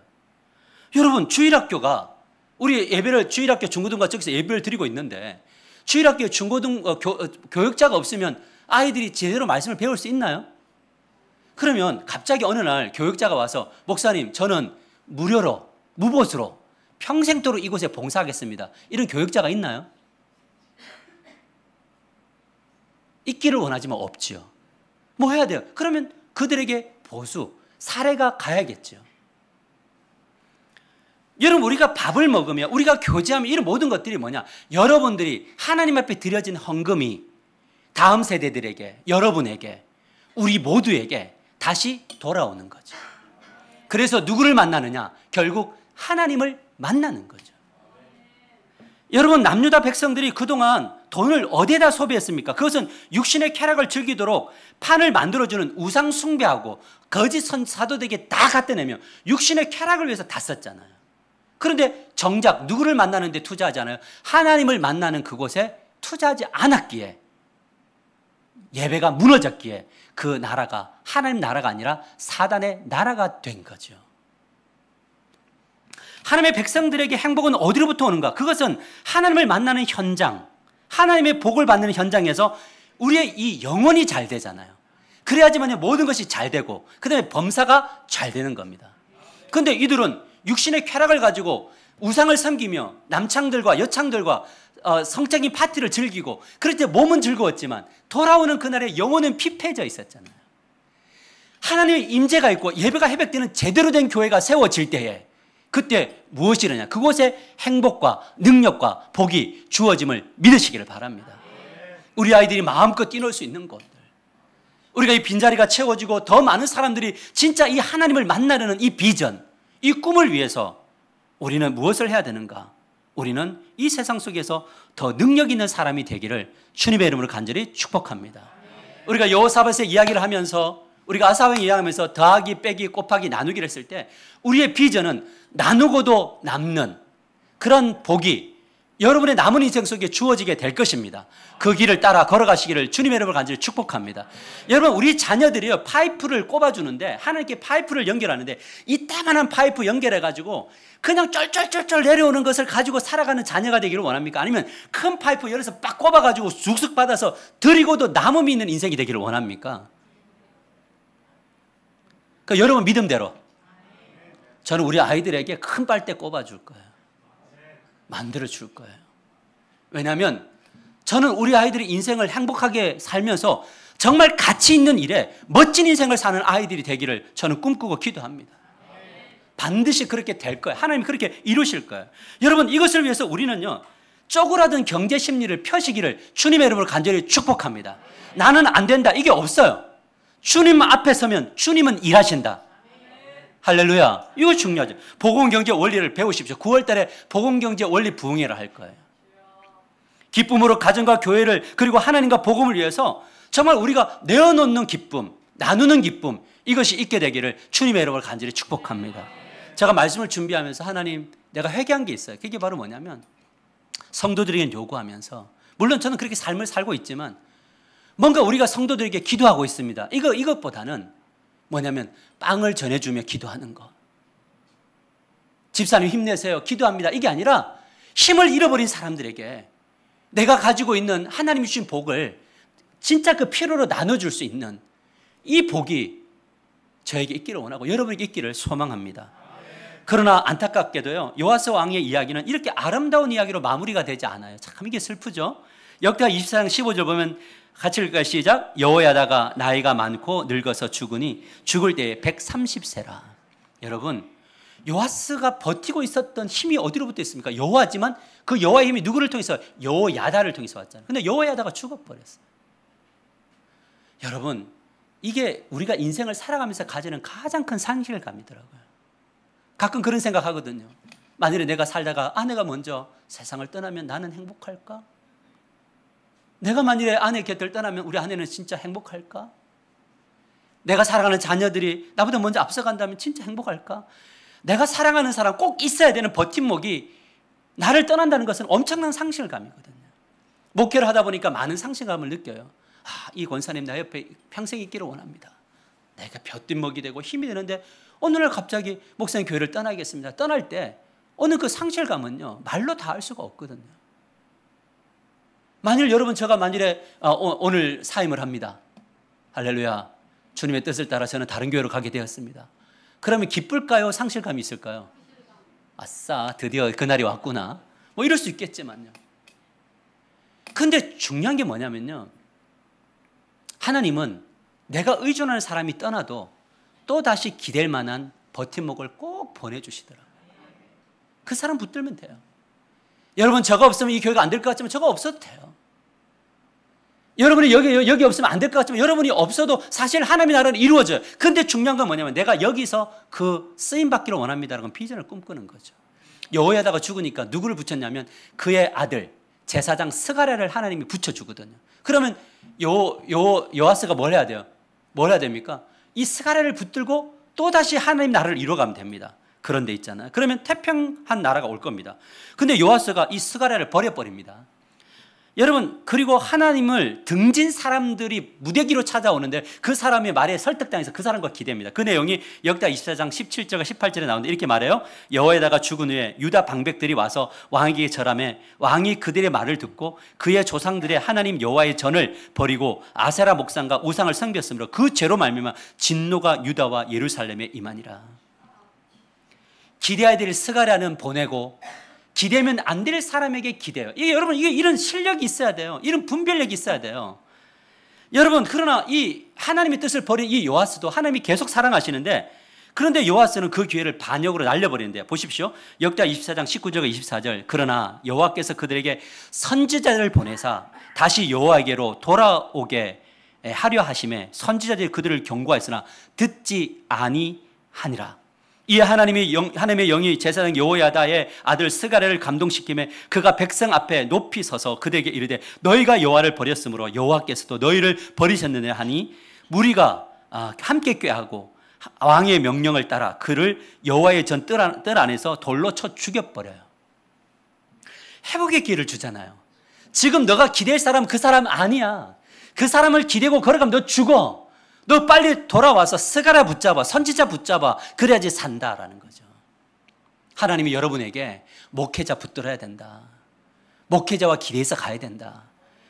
여러분, 주일학교가 우리 예배를 주일학교 중고등과 저기서 예배를 드리고 있는데 주일학교 중고등 교육자가 없으면 아이들이 제대로 말씀을 배울 수 있나요? 그러면 갑자기 어느 날 교육자가 와서 목사님, 저는 무료로 무보수로 평생도록 이곳에 봉사하겠습니다. 이런 교육자가 있나요? 있기를 원하지만 없지요. 뭐 해야 돼요? 그러면 그들에게 보수, 사례가 가야겠죠. 여러분, 우리가 밥을 먹으며 우리가 교제하며 이런 모든 것들이 뭐냐? 여러분들이 하나님 앞에 드려진 헌금이 다음 세대들에게, 여러분에게, 우리 모두에게 다시 돌아오는 거죠. 그래서 누구를 만나느냐? 결국 하나님을 만나는 거죠. 여러분, 남유다 백성들이 그동안 돈을 어디에다 소비했습니까? 그것은 육신의 쾌락을 즐기도록 판을 만들어주는 우상 숭배하고 거짓 사도들에게 다 갖다 내며 육신의 쾌락을 위해서 다 썼잖아요. 그런데 정작 누구를 만나는데 투자하잖아요. 하나님을 만나는 그곳에 투자하지 않았기에, 예배가 무너졌기에 그 나라가 하나님 나라가 아니라 사단의 나라가 된 거죠. 하나님의 백성들에게 행복은 어디로부터 오는가? 그것은 하나님을 만나는 현장, 하나님의 복을 받는 현장에서 우리의 이 영혼이 잘 되잖아요. 그래야지만 모든 것이 잘 되고 그 다음에 범사가 잘 되는 겁니다. 그런데 이들은 육신의 쾌락을 가지고 우상을 섬기며 남창들과 여창들과 성적인 파티를 즐기고 그럴 때 몸은 즐거웠지만 돌아오는 그날에 영혼은 피폐해져 있었잖아요. 하나님의 임재가 있고 예배가 회복되는 제대로 된 교회가 세워질 때에 그때 무엇이 일어나냐? 그곳에 행복과 능력과 복이 주어짐을 믿으시기를 바랍니다. 우리 아이들이 마음껏 뛰놀 수 있는 곳들, 우리가 이 빈자리가 채워지고 더 많은 사람들이 진짜 이 하나님을 만나려는 이 비전, 이 꿈을 위해서 우리는 무엇을 해야 되는가? 우리는 이 세상 속에서 더 능력 있는 사람이 되기를 주님의 이름으로 간절히 축복합니다. 우리가 여호사밧의 이야기를 하면서, 우리가 아사왕 이야기하면서 더하기, 빼기, 곱하기, 나누기를 했을 때 우리의 비전은 나누고도 남는 그런 복이 여러분의 남은 인생 속에 주어지게 될 것입니다. 그 길을 따라 걸어가시기를 주님의 이름으로 간절히 축복합니다. 여러분, 우리 자녀들이요, 파이프를 꼽아주는데, 하나님께 파이프를 연결하는데 이따만한 파이프 연결해가지고 그냥 쩔쩔쩔쩔 내려오는 것을 가지고 살아가는 자녀가 되기를 원합니까? 아니면 큰 파이프 열어서 빡 꼽아가지고 쑥쑥 받아서 드리고도 남음이 있는 인생이 되기를 원합니까? 그러니까 여러분 믿음대로 저는 우리 아이들에게 큰 빨대 꼽아줄 거예요. 만들어줄 거예요. 왜냐하면 저는 우리 아이들이 인생을 행복하게 살면서 정말 가치 있는 일에 멋진 인생을 사는 아이들이 되기를 저는 꿈꾸고 기도합니다. 반드시 그렇게 될 거예요. 하나님이 그렇게 이루실 거예요. 여러분, 이것을 위해서 우리는요, 쪼그라든 경제 심리를 펴시기를 주님의 이름으로 간절히 축복합니다. 나는 안 된다, 이게 없어요. 주님 앞에 서면 주님은 일하신다. 할렐루야. 이거 중요하죠. 복음경제 원리를 배우십시오. 9월 달에 복음경제 원리 부흥회를 할 거예요. 기쁨으로 가정과 교회를, 그리고 하나님과 복음을 위해서 정말 우리가 내어놓는 기쁨, 나누는 기쁨, 이것이 있게 되기를 주님의 이름으로 간절히 축복합니다. 제가 말씀을 준비하면서 하나님, 내가 회개한 게 있어요. 그게 바로 뭐냐면 성도들에게 요구하면서, 물론 저는 그렇게 삶을 살고 있지만 뭔가 우리가 성도들에게 기도하고 있습니다. 이것보다는 뭐냐면 빵을 전해주며 기도하는 것. 집사님 힘내세요, 기도합니다, 이게 아니라 힘을 잃어버린 사람들에게 내가 가지고 있는 하나님이 주신 복을 진짜 그 필요로 나눠줄 수 있는 이 복이 저에게 있기를 원하고 여러분에게 있기를 소망합니다. 그러나 안타깝게도요, 요아스 왕의 이야기는 이렇게 아름다운 이야기로 마무리가 되지 않아요. 참 이게 슬프죠. 역대하 24장 15절 보면 같이 읽을까요? 시작. 여호야다가 나이가 많고 늙어서 죽으니 죽을 때에 130세라. 여러분, 요아스가 버티고 있었던 힘이 어디로부터 있습니까? 여호와지만 그 여호와의 힘이 누구를 통해서? 여호야다를 통해서 왔잖아요. 근데 여호야다가 죽어버렸어요. 여러분, 이게 우리가 인생을 살아가면서 가지는 가장 큰 상실감이더라고요. 가끔 그런 생각하거든요. 만일에 내가 살다가 아내가 먼저 세상을 떠나면 나는 행복할까? 내가 만일에 아내 곁을 떠나면 우리 아내는 진짜 행복할까? 내가 사랑하는 자녀들이 나보다 먼저 앞서간다면 진짜 행복할까? 내가 사랑하는 사람 꼭 있어야 되는 버팀목이 나를 떠난다는 것은 엄청난 상실감이거든요. 목회를 하다 보니까 많은 상실감을 느껴요. 이 권사님 나 옆에 평생 있기를 원합니다. 내가 볕뒷먹이 되고 힘이 되는데 어느 날 갑자기 목사님 교회를 떠나겠습니다. 떠날 때 어느 그 상실감은요, 말로 다 할 수가 없거든요. 만일 여러분, 제가 만일에 오늘 사임을 합니다. 할렐루야. 주님의 뜻을 따라 저는 다른 교회로 가게 되었습니다. 그러면 기쁠까요? 상실감이 있을까요? 아싸, 드디어 그날이 왔구나. 뭐 이럴 수 있겠지만요. 근데 중요한 게 뭐냐면요, 하나님은 내가 의존하는 사람이 떠나도 또다시 기댈 만한 버팀목을 꼭 보내주시더라고요. 그 사람 붙들면 돼요. 여러분, 저가 없으면 이 교회가 안 될 것 같지만 저가 없어도 돼요. 여러분이 여기 없으면 안 될 것 같지만 여러분이 없어도 사실 하나님의 나라는 이루어져요. 근데 중요한 건 뭐냐면 내가 여기서 그 쓰임받기를 원합니다라는 비전을 꿈꾸는 거죠. 여호야다가 죽으니까 누구를 붙였냐면 그의 아들 제사장 스가랴를 하나님이 붙여주거든요. 그러면 요아스가 뭘 해야 돼요? 뭘 해야 됩니까? 이 스가랴를 붙들고 또다시 하나님 나라를 이루어가면 됩니다. 그런 데 있잖아요. 그러면 태평한 나라가 올 겁니다. 근데 요아스가 이 스가랴를 버려버립니다. 여러분, 그리고 하나님을 등진 사람들이 무대기로 찾아오는데 그 사람의 말에 설득당해서 그 사람과 기대입니다. 그 내용이 역대 24장 17절과 18절에 나오는데 이렇게 말해요. 여호야다가 죽은 후에 유다 방백들이 와서 왕에게 절하매 왕이 그들의 말을 듣고 그의 조상들의 하나님 여호와의 전을 버리고 아세라 목상과 우상을 섬겼으므로 그 죄로 말미암아 진노가 유다와 예루살렘에 임하니라. 기대해야 될 스가랴는 보내고 기대면 안 될 사람에게 기대요. 여러분, 이런 실력이 있어야 돼요. 이런 분별력이 있어야 돼요. 여러분, 그러나 이 하나님의 뜻을 버린 이 요아스도 하나님이 계속 사랑하시는데, 그런데 요아스는 그 기회를 반역으로 날려버리는데요. 보십시오. 역대 24장 19절과 24절. 그러나 여호와께서 그들에게 선지자를 보내사 다시 여호와에게로 돌아오게 하려 하심에 선지자들이 그들을 경고하였으나 듣지 아니하니라. 이에 하나님의 영이 제사장 여호야다의 아들 스가랴를 감동시키며 그가 백성 앞에 높이 서서 그들에게 이르되 너희가 여호와를 버렸으므로 여호와께서도 너희를 버리셨느냐 하니 무리가 함께 꾀하고 왕의 명령을 따라 그를 여호와의 전 뜰 안에서 돌로 쳐 죽여버려요. 회복의 기회를 주잖아요. 지금 너가 기댈 사람 그 사람 아니야. 그 사람을 기대고 걸어가면 너 죽어. 너 빨리 돌아와서 스가랴 붙잡아, 선지자 붙잡아. 그래야지 산다라는 거죠. 하나님이 여러분에게 목회자 붙들어야 된다. 목회자와 기대해서 가야 된다.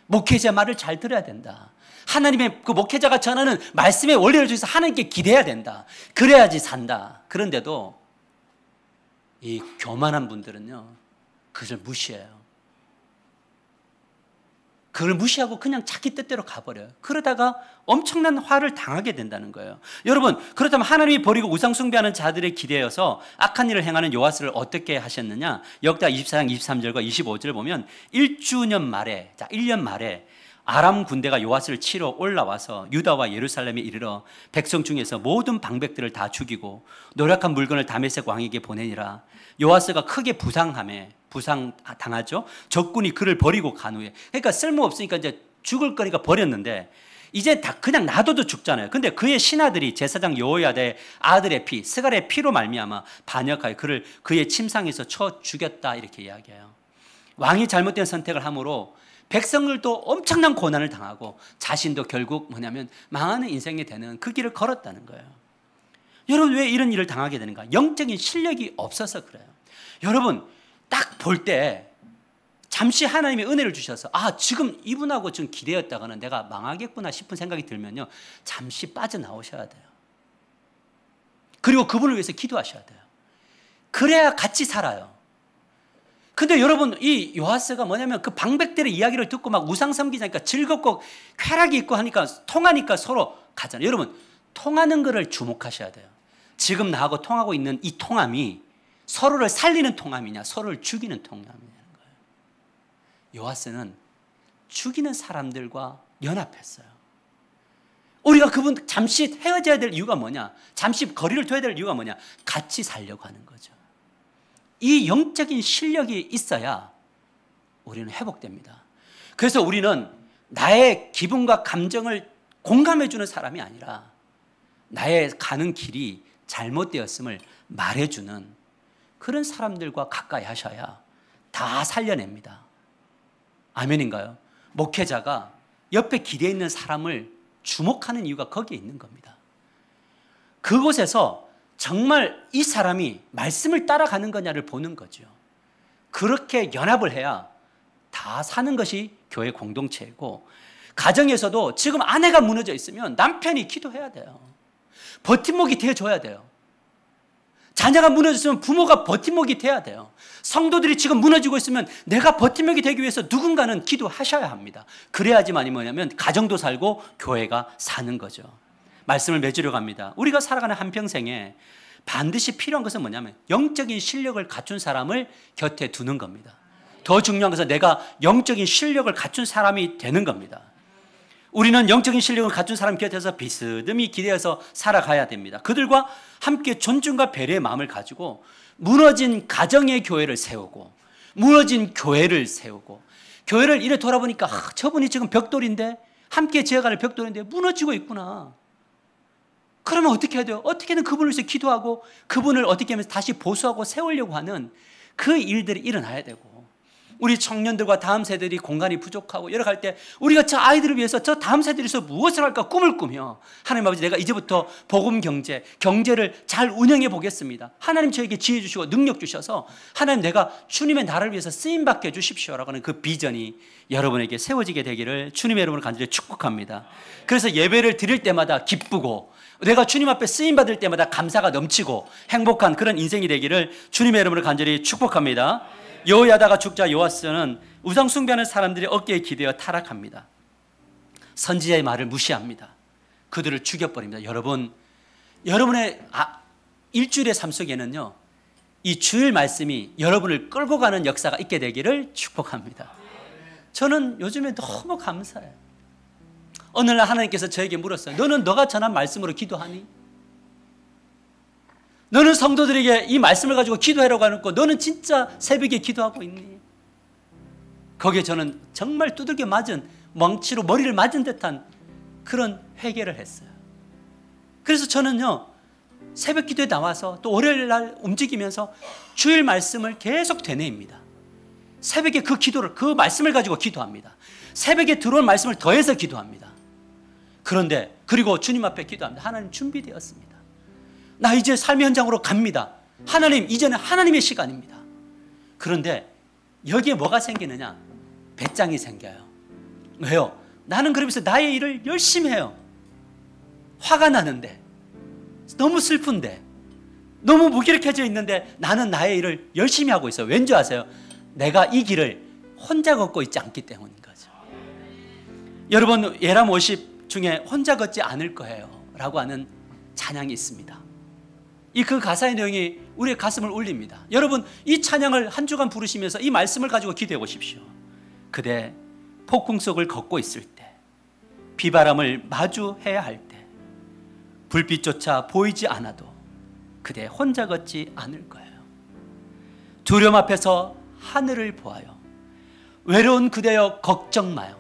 목회자 말을 잘 들어야 된다. 하나님의 그 목회자가 전하는 말씀의 원리를 주셔서 하나님께 기대해야 된다. 그래야지 산다. 그런데도 이 교만한 분들은요, 그걸 무시해요. 그걸 무시하고 그냥 자기 뜻대로 가버려요. 그러다가 엄청난 화를 당하게 된다는 거예요. 여러분, 그렇다면 하나님이 버리고 우상 숭배하는 자들의 기대여서 악한 일을 행하는 요아스를 어떻게 하셨느냐? 역대 24장 23절과 25절을 보면 1주년 말에, 1년 말에 아람 군대가 요아스를 치러 올라와서 유다와 예루살렘에 이르러 백성 중에서 모든 방백들을 다 죽이고 노력한 물건을 다메섹 왕에게 보내니라. 요아스가 크게 부상당하죠. 적군이 그를 버리고 간 후에, 그러니까 쓸모없으니까 이제 죽을 거니까 버렸는데 이제 다 그냥 놔둬도 죽잖아요. 근데 그의 신하들이 제사장 여호야다의 아들의 피, 스가랴의 피로 말미암아 반역하여 그를 그의 침상에서 쳐 죽였다 이렇게 이야기해요. 왕이 잘못된 선택을 함으로 백성들도 엄청난 고난을 당하고 자신도 결국 뭐냐면 망하는 인생이 되는 그 길을 걸었다는 거예요. 여러분, 왜 이런 일을 당하게 되는가? 영적인 실력이 없어서 그래요. 여러분, 딱 볼 때 잠시 하나님의 은혜를 주셔서 지금 이분하고 지금 기대었다가는 내가 망하겠구나 싶은 생각이 들면요, 잠시 빠져나오셔야 돼요. 그리고 그분을 위해서 기도하셔야 돼요. 그래야 같이 살아요. 근데 여러분, 이 요아스가 뭐냐면 그 방백들의 이야기를 듣고 막 우상 섬기자니까 즐겁고 쾌락이 있고 하니까 통하니까 서로 가잖아요. 여러분, 통하는 거를 주목하셔야 돼요. 지금 나하고 통하고 있는 이 통함이 서로를 살리는 통함이냐, 서로를 죽이는 통함이냐는 거예요. 요아스는 죽이는 사람들과 연합했어요. 우리가 그분 잠시 헤어져야 될 이유가 뭐냐? 잠시 거리를 둬야 될 이유가 뭐냐? 같이 살려고 하는 거죠. 이 영적인 실력이 있어야 우리는 회복됩니다. 그래서 우리는 나의 기분과 감정을 공감해주는 사람이 아니라 나의 가는 길이 잘못되었음을 말해주는 그런 사람들과 가까이 하셔야 다 살려냅니다. 아멘인가요? 목회자가 옆에 기대에 있는 사람을 주목하는 이유가 거기에 있는 겁니다. 그곳에서 정말 이 사람이 말씀을 따라가는 거냐를 보는 거죠. 그렇게 연합을 해야 다 사는 것이 교회 공동체이고, 가정에서도 지금 아내가 무너져 있으면 남편이 기도해야 돼요. 버팀목이 되어줘야 돼요. 자녀가 무너졌으면 부모가 버팀목이 돼야 돼요. 성도들이 지금 무너지고 있으면 내가 버팀목이 되기 위해서 누군가는 기도하셔야 합니다. 그래야지만이 뭐냐면 가정도 살고 교회가 사는 거죠. 말씀을 맺으려고 합니다. 우리가 살아가는 한평생에 반드시 필요한 것은 뭐냐면 영적인 실력을 갖춘 사람을 곁에 두는 겁니다. 더 중요한 것은 내가 영적인 실력을 갖춘 사람이 되는 겁니다. 우리는 영적인 실력을 갖춘 사람 곁에서 비스듬히 기대어서 살아가야 됩니다. 그들과 함께 존중과 배려의 마음을 가지고 무너진 가정의 교회를 세우고, 무너진 교회를 세우고, 교회를 이래 돌아보니까 저분이 지금 벽돌인데, 함께 지어갈 벽돌인데 무너지고 있구나. 그러면 어떻게 해야 돼요? 어떻게든 그분을 위해서 기도하고 그분을 어떻게 하면서 다시 보수하고 세우려고 하는 그 일들이 일어나야 되고, 우리 청년들과 다음 세대들이 공간이 부족하고 여러 갈 때 우리가 저 아이들을 위해서 저 다음 세대에서 무엇을 할까 꿈을 꾸며, 하나님 아버지, 내가 이제부터 복음 경제를 잘 운영해 보겠습니다. 하나님 저에게 지혜 주시고 능력 주셔서 하나님 내가 주님의 나라를 위해서 쓰임받게 해주십시오라고 하는 그 비전이 여러분에게 세워지게 되기를 주님의 이름으로 간절히 축복합니다. 그래서 예배를 드릴 때마다 기쁘고, 내가 주님 앞에 쓰임받을 때마다 감사가 넘치고 행복한 그런 인생이 되기를 주님의 이름으로 간절히 축복합니다. 여호야다가 죽자 요아스는 우상 숭배하는 사람들이 어깨에 기대어 타락합니다. 선지자의 말을 무시합니다. 그들을 죽여버립니다. 여러분의 일주일의 삶 속에는요, 이 주일 말씀이 여러분을 끌고 가는 역사가 있게 되기를 축복합니다. 저는 요즘에 너무 감사해요. 어느 날 하나님께서 저에게 물었어요. 너는 너가 전한 말씀으로 기도하니? 너는 성도들에게 이 말씀을 가지고 기도하라고 하고 너는 진짜 새벽에 기도하고 있니? 거기에 저는 정말 두들겨 맞은, 멍치로 머리를 맞은 듯한 그런 회개를 했어요. 그래서 저는요, 새벽 기도에 나와서 또 월요일 날 움직이면서 주일 말씀을 계속 되뇌입니다. 새벽에 그 말씀을 가지고 기도합니다. 새벽에 들어온 말씀을 더해서 기도합니다. 그리고 주님 앞에 기도합니다. 하나님, 준비되었습니다. 나 이제 삶의 현장으로 갑니다. 하나님, 이제는 하나님의 시간입니다. 그런데 여기에 뭐가 생기느냐? 배짱이 생겨요. 왜요? 나는 그러면서 나의 일을 열심히 해요. 화가 나는데, 너무 슬픈데, 너무 무기력해져 있는데 나는 나의 일을 열심히 하고 있어요. 왠지 아세요? 내가 이 길을 혼자 걷고 있지 않기 때문인 거죠. 여러분, 예람 50 중에 혼자 걷지 않을 거예요 라고 하는 찬양이 있습니다. 그 가사의 내용이 우리의 가슴을 울립니다. 여러분, 이 찬양을 한 주간 부르시면서 이 말씀을 가지고 기도해 보십시오. 그대 폭풍 속을 걷고 있을 때, 비바람을 마주해야 할 때, 불빛조차 보이지 않아도 그대 혼자 걷지 않을 거예요. 두려움 앞에서 하늘을 보아요. 외로운 그대여 걱정 마요.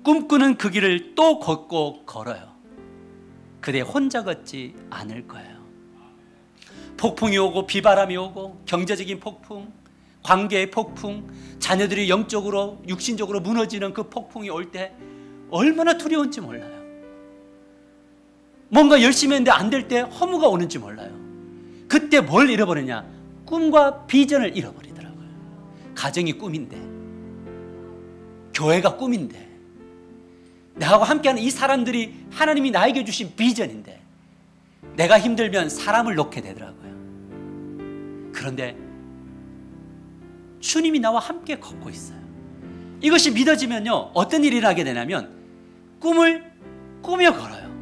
꿈꾸는 그 길을 또 걷고 걸어요. 그대 혼자 걷지 않을 거예요. 폭풍이 오고 비바람이 오고 경제적인 폭풍, 관계의 폭풍, 자녀들이 영적으로 육신적으로 무너지는 그 폭풍이 올 때 얼마나 두려운지 몰라요. 뭔가 열심히 했는데 안 될 때 허무가 오는지 몰라요. 그때 뭘 잃어버리냐? 꿈과 비전을 잃어버리더라고요. 가정이 꿈인데, 교회가 꿈인데, 나하고 함께하는 이 사람들이 하나님이 나에게 주신 비전인데, 내가 힘들면 사람을 놓게 되더라고요. 그런데 주님이 나와 함께 걷고 있어요. 이것이 믿어지면요, 어떤 일이 일어나게 되냐면 꿈을 꾸며 걸어요.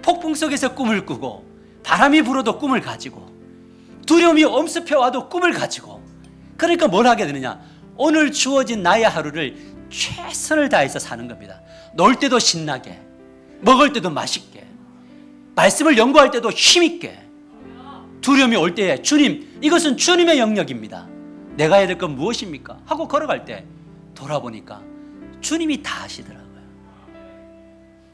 폭풍 속에서 꿈을 꾸고, 바람이 불어도 꿈을 가지고, 두려움이 엄습해와도 꿈을 가지고, 그러니까 뭘 하게 되느냐? 오늘 주어진 나의 하루를 최선을 다해서 사는 겁니다. 놀 때도 신나게, 먹을 때도 맛있게, 말씀을 연구할 때도 힘있게, 두려움이 올 때에 주님, 이것은 주님의 영역입니다. 내가 해야 될 건 무엇입니까? 하고 걸어갈 때 돌아보니까 주님이 다 하시더라고요.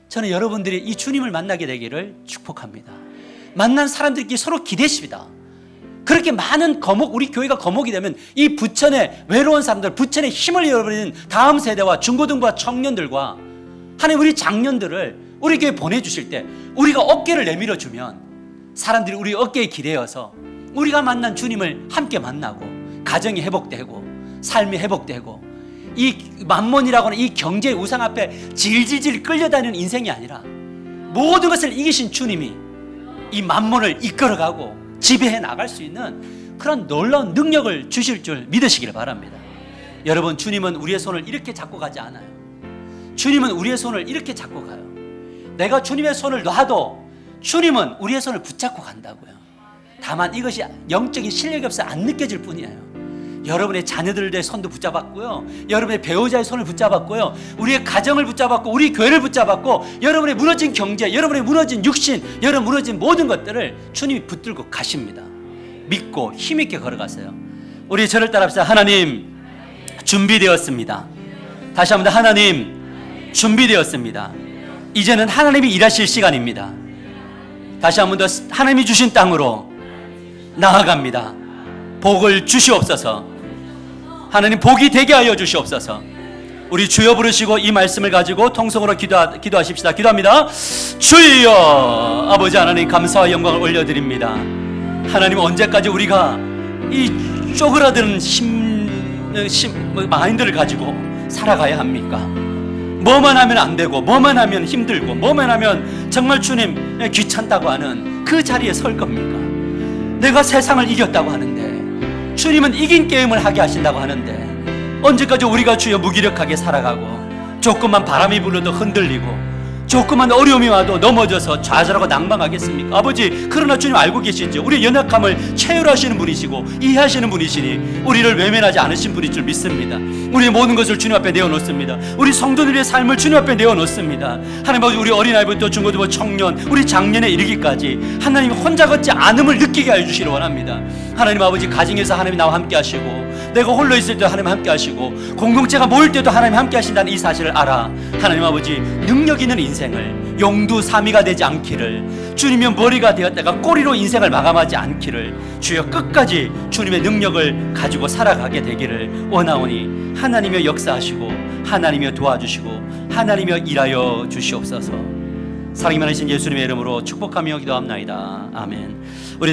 저는 여러분들이 이 주님을 만나게 되기를 축복합니다. 만난 사람들끼리 서로 기대십니다. 그렇게 많은 거목, 우리 교회가 거목이 되면 이 부천의 외로운 사람들, 부천의 힘을 잃어버리는 다음 세대와 중고등부와 청년들과 하나님 우리 장년들을 우리 교회에 보내주실 때 우리가 어깨를 내밀어 주면 사람들이 우리 어깨에 기대어서 우리가 만난 주님을 함께 만나고 가정이 회복되고 삶이 회복되고 이 만몬이라고 하는 이 경제의 우상 앞에 질질질 끌려다니는 인생이 아니라 모든 것을 이기신 주님이 이 만몬을 이끌어가고 지배해 나갈 수 있는 그런 놀라운 능력을 주실 줄 믿으시길 바랍니다. 여러분, 주님은 우리의 손을 이렇게 잡고 가지 않아요. 주님은 우리의 손을 이렇게 잡고 가요. 내가 주님의 손을 놔도 주님은 우리의 손을 붙잡고 간다고요. 다만 이것이 영적인 실력이 없어 안 느껴질 뿐이에요. 여러분의 자녀들의 손도 붙잡았고요, 여러분의 배우자의 손을 붙잡았고요, 우리의 가정을 붙잡았고 우리 교회를 붙잡았고 여러분의 무너진 경제, 여러분의 무너진 육신, 여러분 무너진 모든 것들을 주님이 붙들고 가십니다. 믿고 힘있게 걸어가세요. 우리 저를 따라합시다. 하나님 준비되었습니다. 다시 한번 하나님 준비되었습니다. 이제는 하나님이 일하실 시간입니다. 다시 한번 더 하나님이 주신 땅으로 나아갑니다. 복을 주시옵소서. 하나님 복이 되게 하여 주시옵소서. 우리 주여 부르시고 이 말씀을 가지고 통성으로 기도하십시다. 기도합니다. 주여, 아버지 하나님 감사와 영광을 올려드립니다. 하나님 언제까지 우리가 이 쪼그라드는 마인드를 가지고 살아가야 합니까? 뭐만 하면 안 되고 뭐만 하면 힘들고 뭐만 하면 정말 주님 귀찮다고 하는 그 자리에 설 겁니까? 내가 세상을 이겼다고 하는데 주님은 이긴 게임을 하게 하신다고 하는데 언제까지 우리가 주여 무기력하게 살아가고 조금만 바람이 불어도 흔들리고 조금만 어려움이 와도 넘어져서 좌절하고 낭망하겠습니까? 아버지, 그러나 주님 알고 계시죠? 우리의 연약함을 체휼하시는 분이시고 이해하시는 분이시니 우리를 외면하지 않으신 분일 줄 믿습니다. 우리의 모든 것을 주님 앞에 내어놓습니다. 우리 성도들의 삶을 주님 앞에 내어놓습니다. 하나님 아버지, 우리 어린아이부터 중고등부 청년, 우리 장년에 이르기까지 하나님 혼자 걷지 않음을 느끼게 하여 주시기 원합니다. 하나님 아버지, 가정에서 하나님 나와 함께 하시고 내가 홀로 있을 때 하나님 함께 하시고 공동체가 모일 때도 하나님 함께 하신다는 이 사실을 알아 하나님 아버지, 능력 있는 인생을 용두사미가 되지 않기를, 주님의 머리가 되었다가 꼬리로 인생을 마감하지 않기를 주여 끝까지 주님의 능력을 가지고 살아가게 되기를 원하오니 하나님여 역사하시고 하나님여 도와주시고 하나님여 일하여 주시옵소서. 사랑이 많으신 예수님의 이름으로 축복하며 기도합나이다. 아멘. 우리